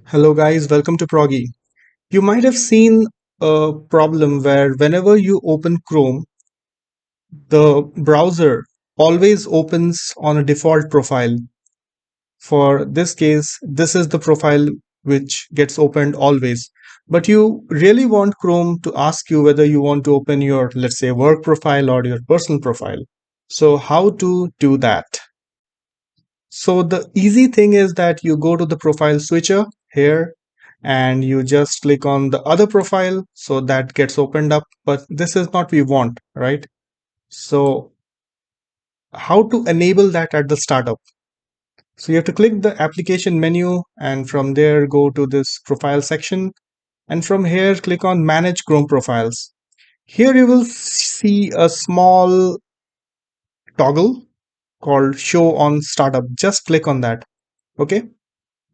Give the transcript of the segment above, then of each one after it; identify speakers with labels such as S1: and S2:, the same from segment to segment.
S1: Hello guys, welcome to Proggy. You might have seen a problem where whenever you open Chrome, the browser always opens on a default profile. For this case, this is the profile which gets opened always. But you really want Chrome to ask you whether you want to open your, let's say, work profile or your personal profile. So how to do that? So the easy thing is that you go to the profile switcher here and you just click on the other profile so that gets opened up. But this is not we want, right? So how to enable that at the startup? So you have to click the application menu and from there go to this profile section. And from here, click on manage Chrome profiles. Here you will see a small toggle called show on startup. Just click on that. Okay.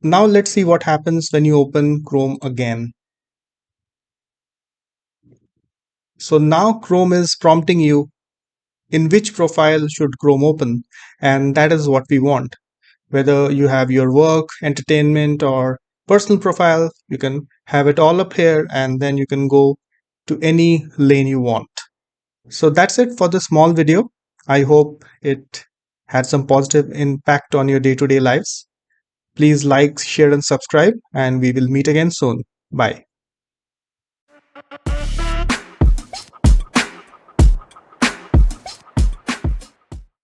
S1: Now let's see what happens when you open Chrome again. So now Chrome is prompting you in which profile should Chrome open, and that is what we want. Whether you have your work, entertainment, or personal profile, you can have it all up here and then you can go to any lane you want. So that's it for the small video. I hope it had some positive impact on your day-to-day lives. Please like, share, and subscribe, and we will meet again soon. Bye.